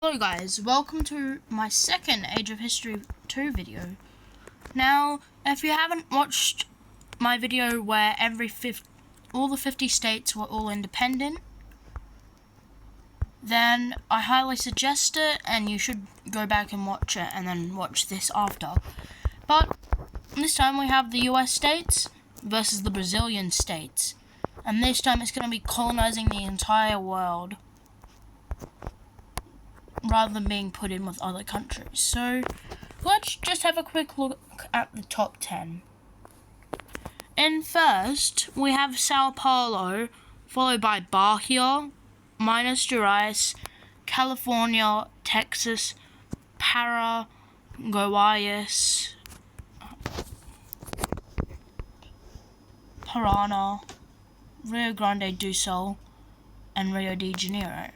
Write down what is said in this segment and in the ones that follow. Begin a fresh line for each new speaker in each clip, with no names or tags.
Hello guys, welcome to my second Age of History 2 video. Now, if you haven't watched my video where all the 50 states were all independent, then I highly suggest it, and you should go back and watch it and then watch this after. But this time we have the US states versus the Brazilian states, and this time it's going to be colonizing the entire world rather than being put in with other countries. So let's just have a quick look at the top 10. In first, we have Sao Paulo, followed by Bahia, Minas Gerais, California, Texas, Paraguayas, Paraná, Rio Grande do Sul, and Rio de Janeiro.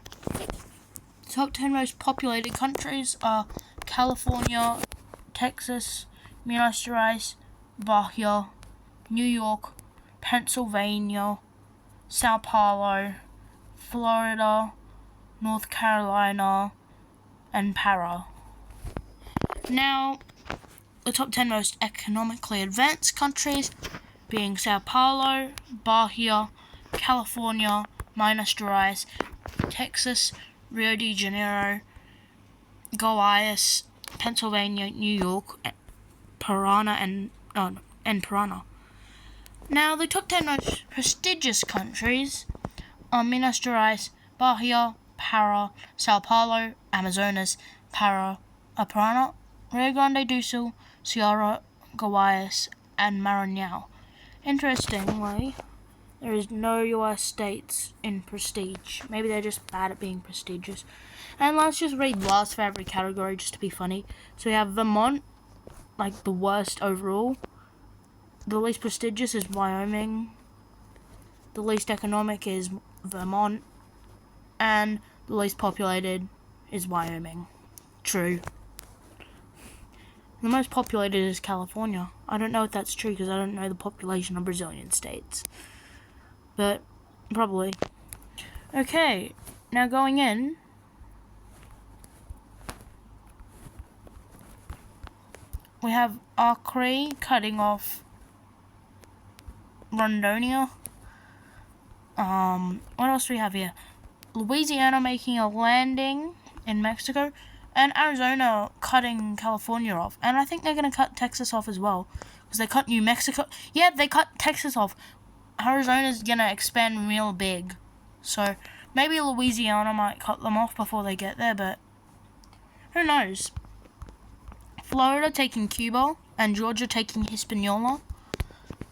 The top 10 most populated countries are California, Texas, Minas Gerais, Bahia, New York, Pennsylvania, Sao Paulo, Florida, North Carolina, and Para. Now, the top 10 most economically advanced countries being Sao Paulo, Bahia, California, Minas Gerais, Texas, Rio de Janeiro, Goiás, Pennsylvania, New York, Paraná, and Paraná. Now, the top 10 most prestigious countries are Minas Gerais, Bahia, Para, Sao Paulo, Amazonas, Paraná, Rio Grande do Sul, Ceará, Goiás, and Maranhão. Interestingly, there is no US states in prestige. Maybe they're just bad at being prestigious. And let's just read last for every category just to be funny. So we have Vermont, like the worst overall. The least prestigious is Wyoming. The least economic is Vermont. And the least populated is Wyoming. True. The most populated is California. I don't know if that's true because I don't know the population of Brazilian states. But probably. Okay, now going in. We have Acre cutting off Rondonia. What else do we have here? Louisiana making a landing in Mexico, and Arizona cutting California off. And I think they're going to cut Texas off as well, because they cut New Mexico. Yeah, they cut Texas off. Arizona's going to expand real big. So maybe Louisiana might cut them off before they get there, but who knows? Florida taking Cuba, and Georgia taking Hispaniola.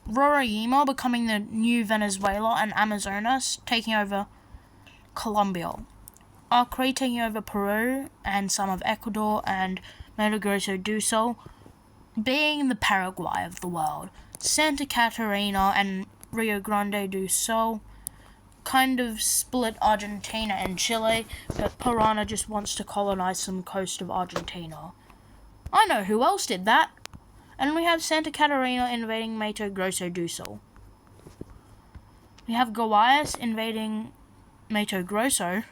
Roraima becoming the new Venezuela, and Amazonas taking over Colombia. Acre taking over Peru and some of Ecuador, and Mato Grosso do Sul being the Paraguay of the world. Santa Catarina and Rio Grande do Sul kind of split Argentina and Chile, but Paraná just wants to colonize some coast of Argentina. I know who else did that. And we have Santa Catarina invading Mato Grosso do Sul. We have Goiás invading Mato Grosso.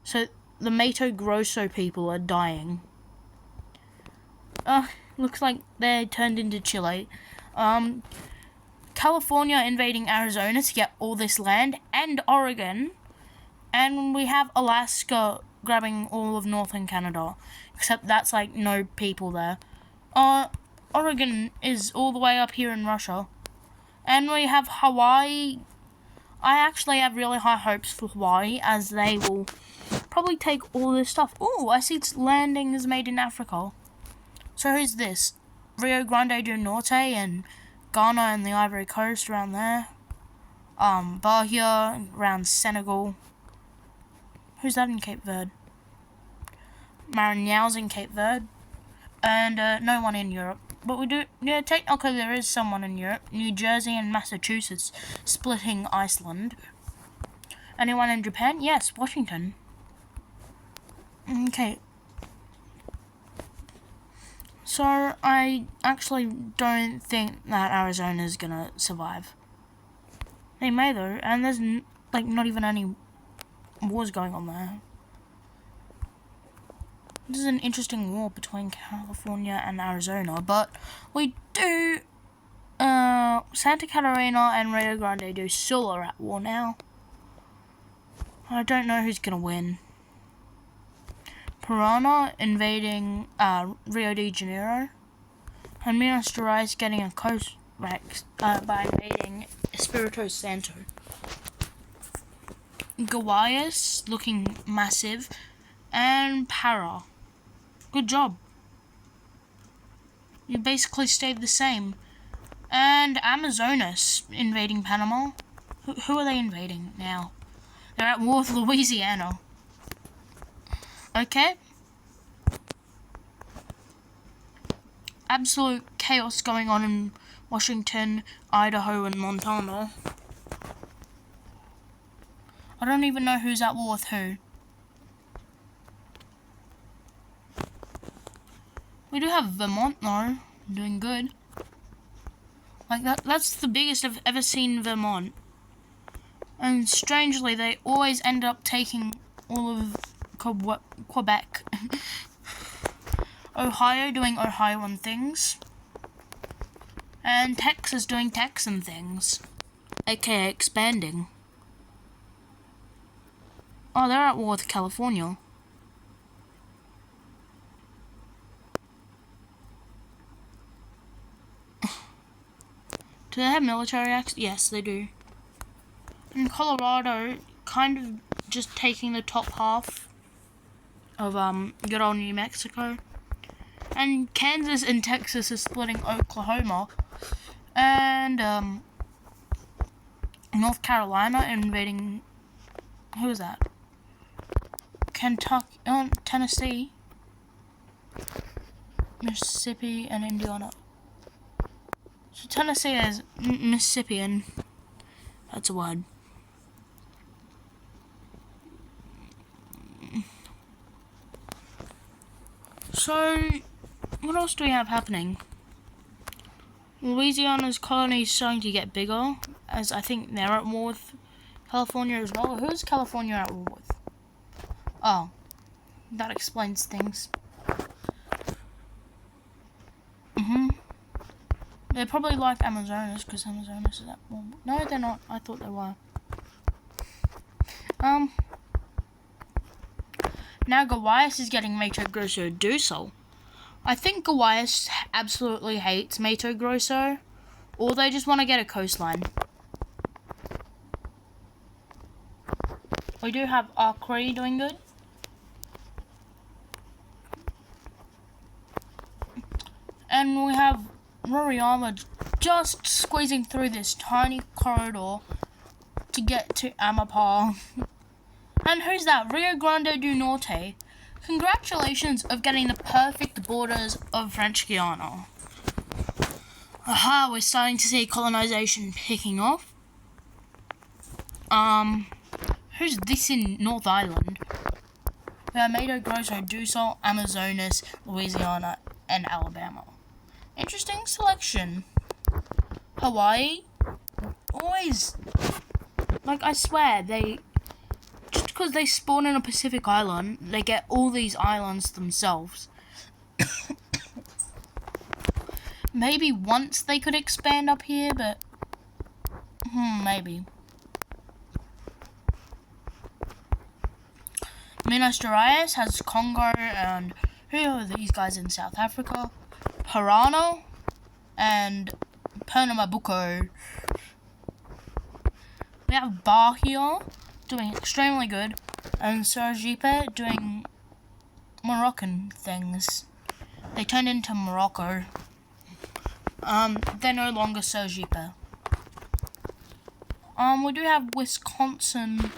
So the Mato Grosso people are dying. Looks like they turned into Chile. California invading Arizona to get all this land, and Oregon. And we have Alaska grabbing all of northern Canada. Except that's like no people there. Oregon is all the way up here in Russia. And we have Hawaii. I actually have really high hopes for Hawaii, as they will probably take all this stuff. Oh, I see its landing is made in Africa. So who's this? Rio Grande do Norte and Ghana and the Ivory Coast around there. Bahia around Senegal. Who's that in Cape Verde? Maranhão's in Cape Verde. And no one in Europe. But we do, yeah, technically there is someone in Europe. New Jersey and Massachusetts splitting Iceland. Anyone in Japan? Yes, Washington. Okay. So, I actually don't think that Arizona's gonna survive. They may though, and there's, not even any wars going on there. This is an interesting war between California and Arizona, but we do, Santa Catarina and Rio Grande do Sul are at war now. I don't know who's gonna win. Paraná invading Rio de Janeiro, and Minas Gerais getting a coast wreck by invading Espírito Santo. Goiás looking massive, and Para. Good job. You basically stayed the same. And Amazonas invading Panama. Who are they invading now? They're at war with Louisiana. Okay. Absolute chaos going on in Washington, Idaho, and Montana. I don't even know who's at war with who. We do have Vermont though, doing good. Like that's the biggest I've ever seen Vermont. And strangely, they always end up taking all of Quebec. Ohio doing Ohioan things. And Texas doing Texan things. AKA expanding. Oh, they're at war with California. Do they have military acts? Yes, they do. And Colorado kind of just taking the top half of good old New Mexico. And Kansas and Texas is splitting Oklahoma. And North Carolina invading, who is that? Kentucky, Tennessee, Mississippi, and Indiana. So Tennessee is Mississippian. That's a word. So, what else do we have happening? Louisiana's colony is starting to get bigger, as I think they're at war with California as well. Who's California at war with? Oh, that explains things. They're probably like Amazonas, because Amazonas is at war. No, they're not. I thought they were. Now Goiás is getting Mato Grosso do Sul. I think Goiás absolutely hates Mato Grosso, or they just want to get a coastline. We do have Acre doing good. And we have Roraima just squeezing through this tiny corridor to get to Amapá. And who's that? Rio Grande do Norte. Congratulations of getting the perfect borders of French Guiana. Aha, we're starting to see colonization picking off. Who's this in North Island? We have Mato Grosso do Sul, Amazonas, Louisiana, and Alabama. Interesting selection. Hawaii, always, like I swear, just because they spawn in a Pacific island, they get all these islands themselves. Maybe once they could expand up here, but maybe. Minas Gerais has Congo, and who are these guys in South Africa? Paraná and Pernambuco. We have Bahia doing extremely good, and Sergipe doing Moroccan things. They turned into Morocco. They're no longer Sergipe. We do have Wisconsin,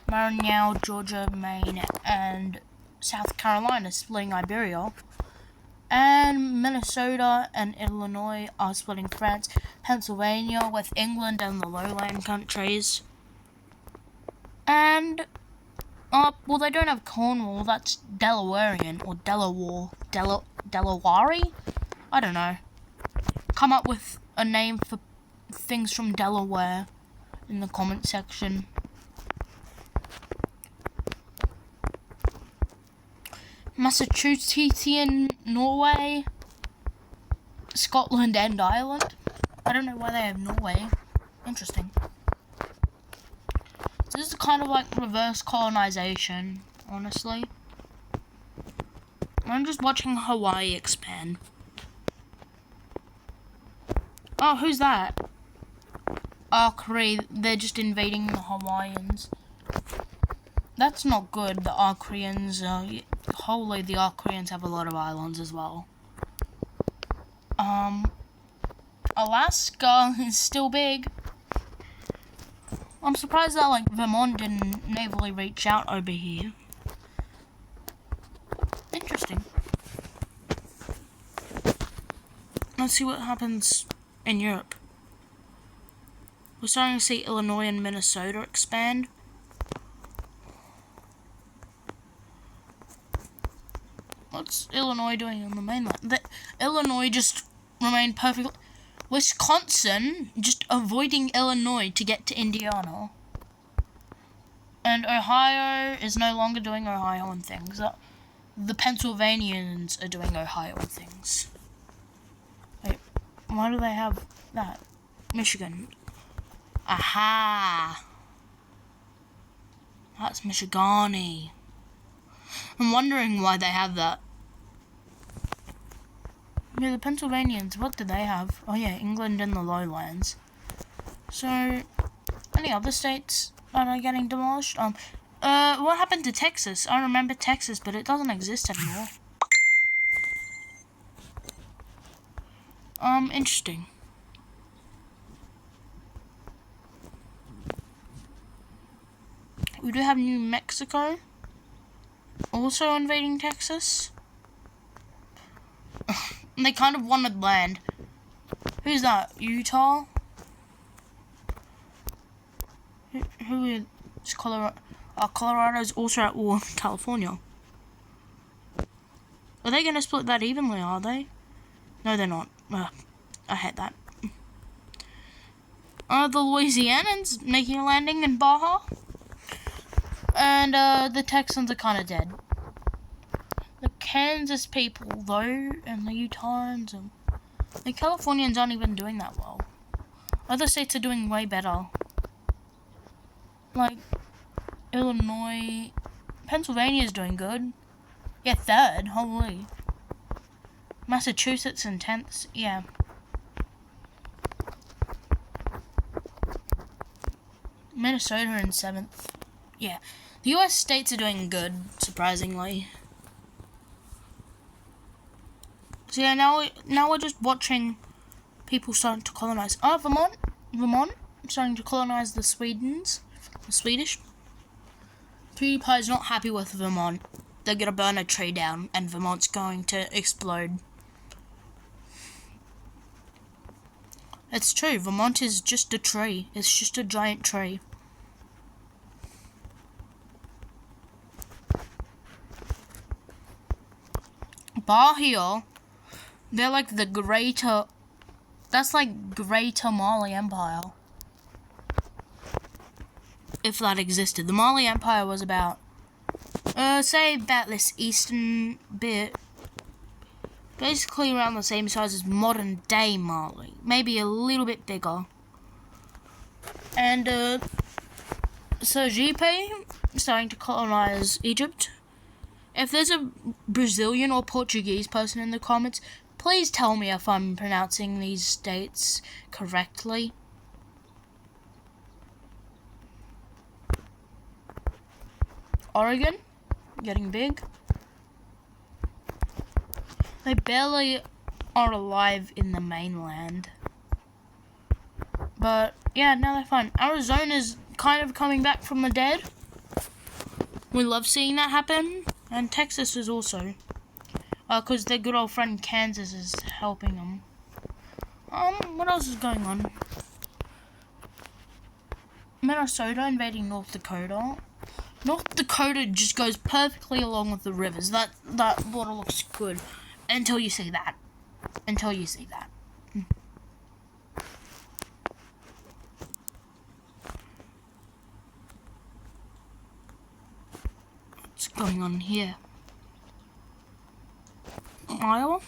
Maranhão, Georgia, Maine, and South Carolina splitting Iberia. And Minnesota and Illinois are splitting France, Pennsylvania with England and the lowland countries. And, well, they don't have Cornwall, that's Delawarean, or Delaware? I don't know. Come up with a name for things from Delaware in the comment section. Massachusetts, Norway, Scotland and Ireland. I don't know why they have Norway. Interesting. This is kind of like reverse colonization, honestly. I'm just watching Hawaii expand. Oh, who's that? Korea. They're just invading the Hawaiians. That's not good. The Koreans, holy, the Koreans have a lot of islands as well. Alaska is still big. I'm surprised that, like, Vermont didn't navally reach out over here. Interesting. Let's see what happens in Europe. We're starting to see Illinois and Minnesota expand. What's Illinois doing on the mainland? Illinois just remained perfectly... Wisconsin just avoiding Illinois to get to Indiana. And Ohio is no longer doing Ohioan things. The Pennsylvanians are doing Ohioan things. Wait, why do they have that? Michigan. Aha! That's Michigani. I'm wondering why they have that. Yeah, the Pennsylvanians, what do they have? Oh yeah, England and the lowlands. So, any other states that are getting demolished? What happened to Texas? I remember Texas, but it doesn't exist anymore. Interesting. We do have New Mexico also invading Texas. They kind of wanted land. Who's that? Utah? Who is Colorado? Colorado's also at war with California. Are they going to split that evenly, are they? No, they're not. I hate that. The Louisianans making a landing in Baja. And the Texans are kind of dead. The Kansas people, though, and the Utahns, and the Californians aren't even doing that well. Other states are doing way better. Like, Illinois, Pennsylvania's doing good. Yeah, third, holy. Massachusetts in 10th, yeah. Minnesota in 7th. Yeah. The US states are doing good, surprisingly. So yeah, now we're just watching people starting to colonize. Vermont, starting to colonize the Swedish. PewDiePie's not happy with Vermont. They're gonna burn a tree down, and Vermont's going to explode. It's true, Vermont is just a tree. It's just a giant tree. Bahia, they're like the greater... That's like Greater Mali Empire. If that existed. The Mali Empire was about... say about this eastern bit. Basically around the same size as modern day Mali. Maybe a little bit bigger. And, Sergipe starting to colonize Egypt. If there's a Brazilian or Portuguese person in the comments, please tell me if I'm pronouncing these states correctly. Oregon, getting big. They barely are alive in the mainland. But, yeah, now they're fine. Arizona's kind of coming back from the dead. We love seeing that happen. And Texas is also. Because their good old friend Kansas is helping them. What else is going on? Minnesota invading North Dakota. North Dakota just goes perfectly along with the rivers. That border looks good. Until you see that. Until you see that. What's going on here? Iowa.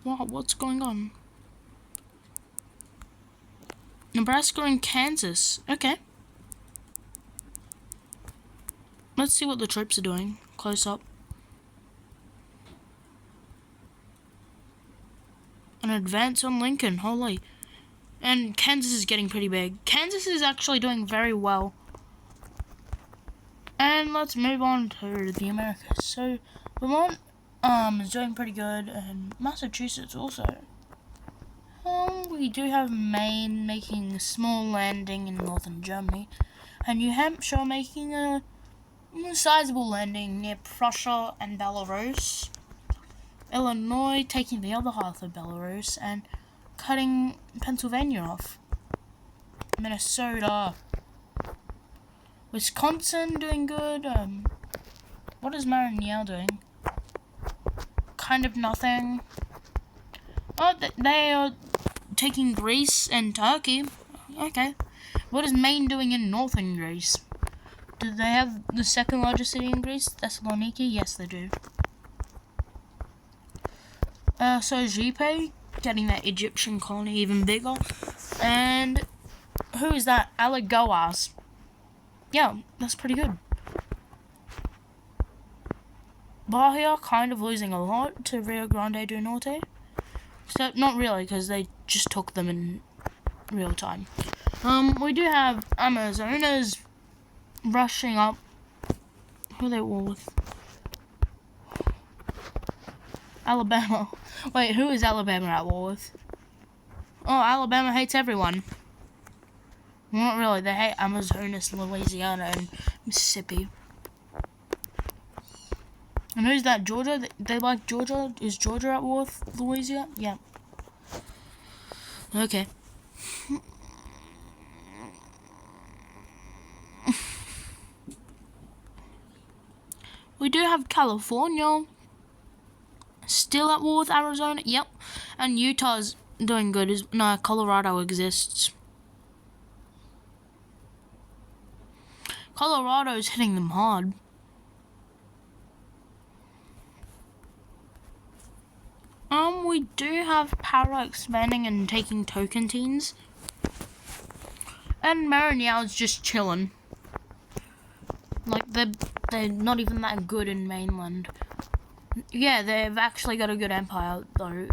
Wow, what's going on? Nebraska and Kansas. Okay. Let's see what the troops are doing. Close up. An advance on Lincoln. Holy. And Kansas is getting pretty big. Kansas is actually doing very well. And let's move on to the Americas. So, Vermont is doing pretty good, and Massachusetts also. We do have Maine making a small landing in northern Germany, and New Hampshire making a sizable landing near Prussia and Belarus. Illinois taking the other half of Belarus and cutting Pennsylvania off. Minnesota. Wisconsin doing good. What is Marigny doing? Kind of nothing. Oh, they are taking Greece and Turkey. Okay. What is Maine doing in northern Greece? Do they have the second largest city in Greece? Thessaloniki? Yes, they do. So Jipe, getting that Egyptian colony even bigger. And who is that? Alagoas. Yeah, that's pretty good. Bahia kind of losing a lot to Rio Grande do Norte. So, not really, because they just took them in real time. We do have Amazonas rushing up. Who are they at war with? Alabama. Wait, who is Alabama at war with? Oh, Alabama hates everyone. Not really, they hate Amazonas, Louisiana, and Mississippi. And who's that? Georgia? They like Georgia? Is Georgia at war with Louisiana? Yeah. Okay. We do have California still at war with Arizona. Yep. And Utah's doing good. No, Colorado exists. Colorado's hitting them hard. We do have Para expanding and taking Tocantins. And Marignal's just chilling. Like, they're not even that good in mainland. Yeah, they've actually got a good empire, though.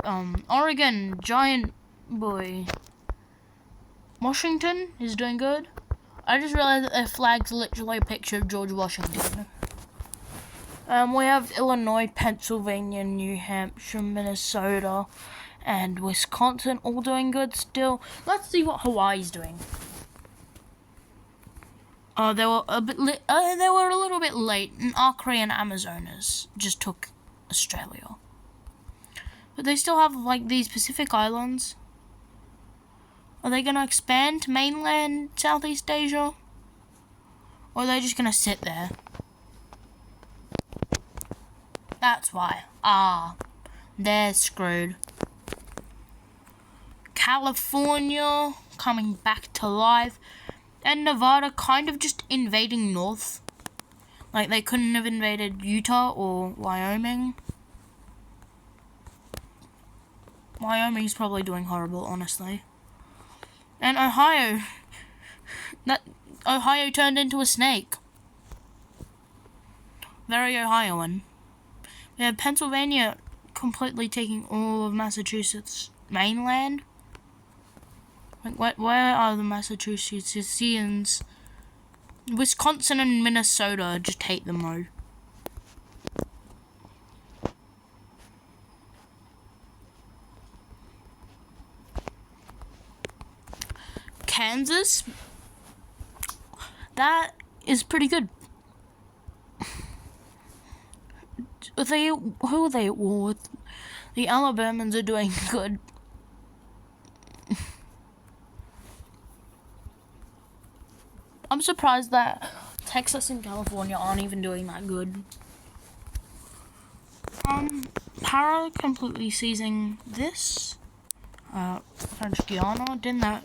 Oregon, giant boy. Washington is doing good. I just realized that their flag's literally a picture of George Washington. We have Illinois, Pennsylvania, New Hampshire, Minnesota, and Wisconsin all doing good still. Let's see what Hawaii's doing. They were a little bit late, and Acre and Amazonas just took Australia. But they still have, like, these Pacific Islands. Are they going to expand to mainland Southeast Asia? Or are they just going to sit there? That's why. They're screwed. California coming back to life. And Nevada kind of just invading north. Like, they couldn't have invaded Utah or Wyoming. Wyoming's probably doing horrible, honestly. And Ohio. Ohio turned into a snake. Very Ohioan. We have Pennsylvania completely taking all of Massachusetts mainland. Like, where are the Massachusettsians? Wisconsin and Minnesota just hate them though. Kansas, that is pretty good. Who are they at war with? The Alabamans are doing good. I'm surprised that Texas and California aren't even doing that good. Para completely seizing this. French Guiana, didn't that?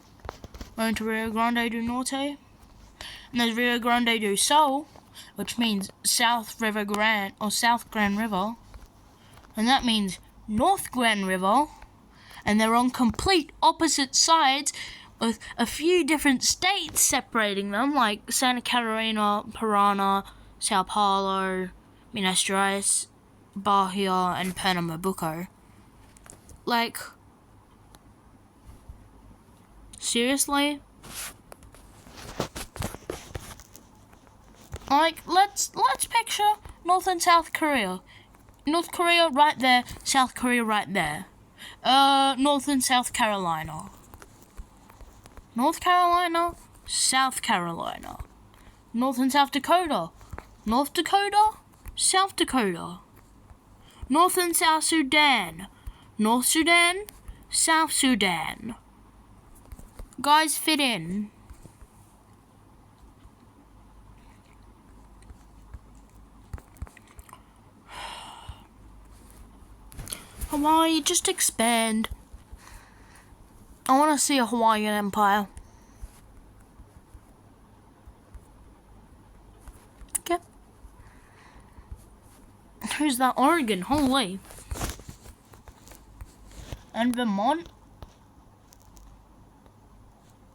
Going to Rio Grande do Norte. And there's Rio Grande do Sul. which means South River Grand, or South Grand River. And that means North Grand River. And they're on complete opposite sides with a few different states separating them, like Santa Catarina, Paraná, Sao Paulo, Minas Gerais, Bahia, and Pernambuco. Like, seriously? Like, let's picture North and South Korea. North Korea right there, South Korea right there. North and South Carolina. North Carolina, South Carolina. North and South Dakota. North Dakota, South Dakota. North and South Sudan. North Sudan, South Sudan. Guys, fit in. Hawaii, just expand. I want to see a Hawaiian empire. Okay. Who's that? Oregon, holy. And Vermont?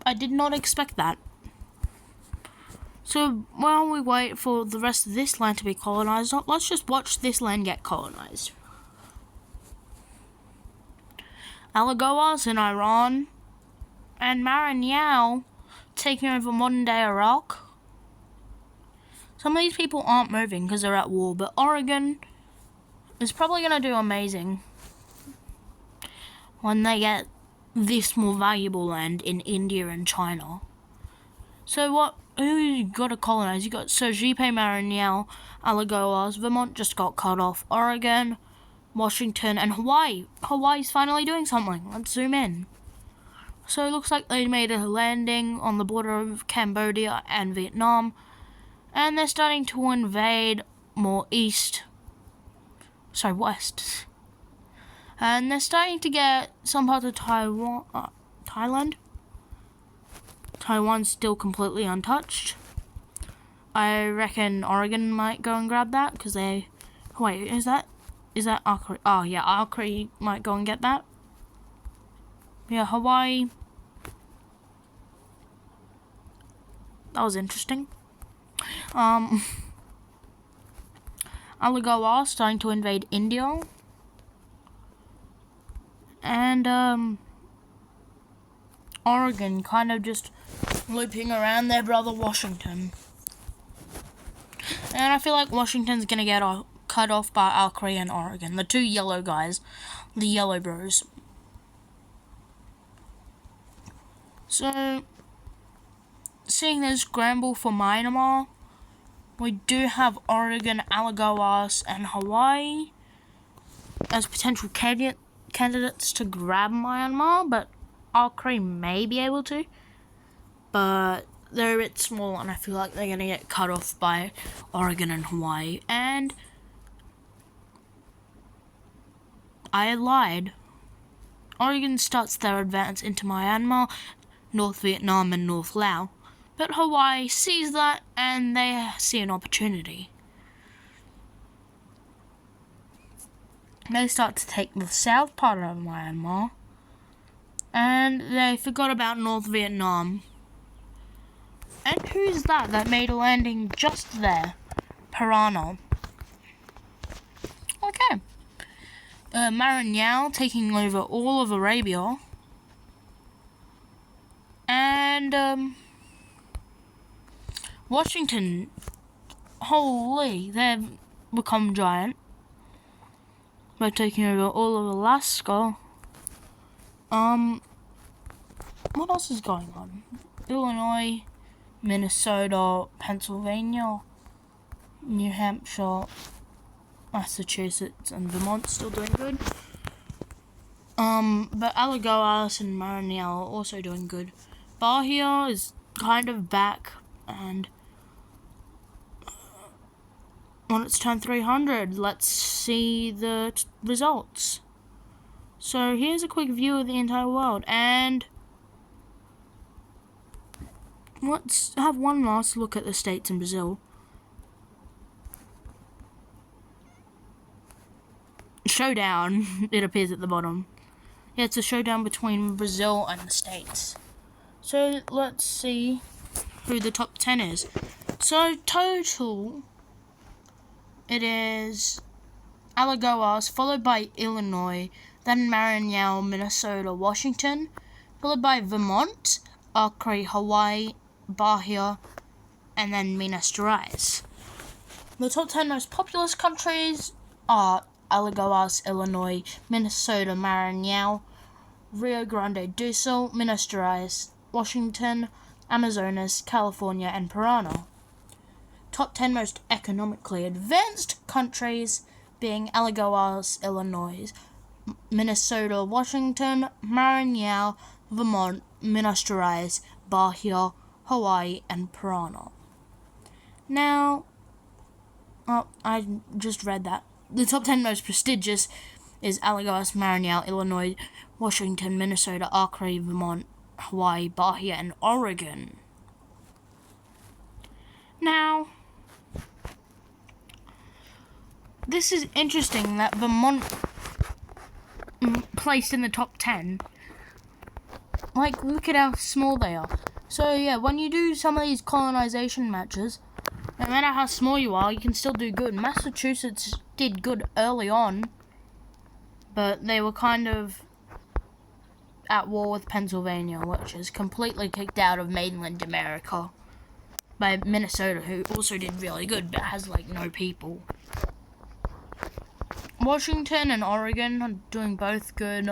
I did not expect that. So while we wait for the rest of this land to be colonized, let's just watch this land get colonized. Alagoas in Iran, and Maranhão taking over modern-day Iraq. Some of these people aren't moving because they're at war, but Oregon is probably going to do amazing when they get this more valuable land in India and China. So who you got to colonize? You got Sergipe, Maranhão, Alagoas, Vermont just got cut off, Oregon, Washington, and Hawaii. Hawaii's finally doing something. Let's zoom in. So it looks like they made a landing on the border of Cambodia and Vietnam, and they're starting to invade more west. And they're starting to get some parts of Thailand. Taiwan's still completely untouched. I reckon Oregon might go and grab that, because they... Wait, is that Arcry? Oh, yeah, Arcry might go and get that. Yeah, Hawaii. That was interesting. Alagoas starting to invade India. And, Oregon kind of just looping around their brother Washington. And I feel like Washington's gonna get cut off by Arcry and Oregon. The two yellow guys. The yellow bros. So, seeing this scramble for Myanmar, we do have Oregon, Alagoas, and Hawaii as potential candidates to grab Myanmar, but Arcry may be able to. But they're a bit small, and I feel like they're going to get cut off by Oregon and Hawaii. And I lied. Oregon starts their advance into Myanmar, North Vietnam, and North Laos. But Hawaii sees that, and they see an opportunity. They start to take the south part of Myanmar, and they forgot about North Vietnam. And who's that made a landing just there? Paraná. Okay. Maranhão taking over all of Arabia. And, Washington, holy, they've become giant by taking over all of Alaska. What else is going on? Illinois, Minnesota, Pennsylvania, New Hampshire, Massachusetts, and Vermont still doing good. But Alagoas and Maranhão are also doing good. Bahia is kind of back, and when it's turned 300, let's see the results. So here's a quick view of the entire world, and let's have one last look at the states in Brazil. showdown. It appears at the bottom. Yeah, it's a showdown between Brazil and the States. So let's see who the top 10 is. So total, it is Alagoas, followed by Illinois, then Maranhão, Minnesota, Washington, followed by Vermont, Acre, Hawaii, Bahia, and then Minas Gerais. The top 10 most populous countries are Alagoas, Illinois, Minnesota, Maranhão, Rio Grande do Sul, Minas Gerais, Washington, Amazonas, California, and Paraná. Top 10 most economically advanced countries being Alagoas, Illinois, Minnesota, Washington, Maranhão, Vermont, Minas Gerais, Bahia, Hawaii, and Paraná. Now, I just read that. The top 10 most prestigious is Alagoas, Maranhão, Illinois, Washington, Minnesota, Acre, Vermont, Hawaii, Bahia, and Oregon. Now, this is interesting that Vermont placed in the top 10. Like, look at how small they are. So yeah, when you do some of these colonization matches, no matter how small you are, you can still do good. Massachusetts did good early on, but they were kind of at war with Pennsylvania, which is completely kicked out of mainland America by Minnesota, who also did really good, but has like no people. Washington and Oregon are doing both good.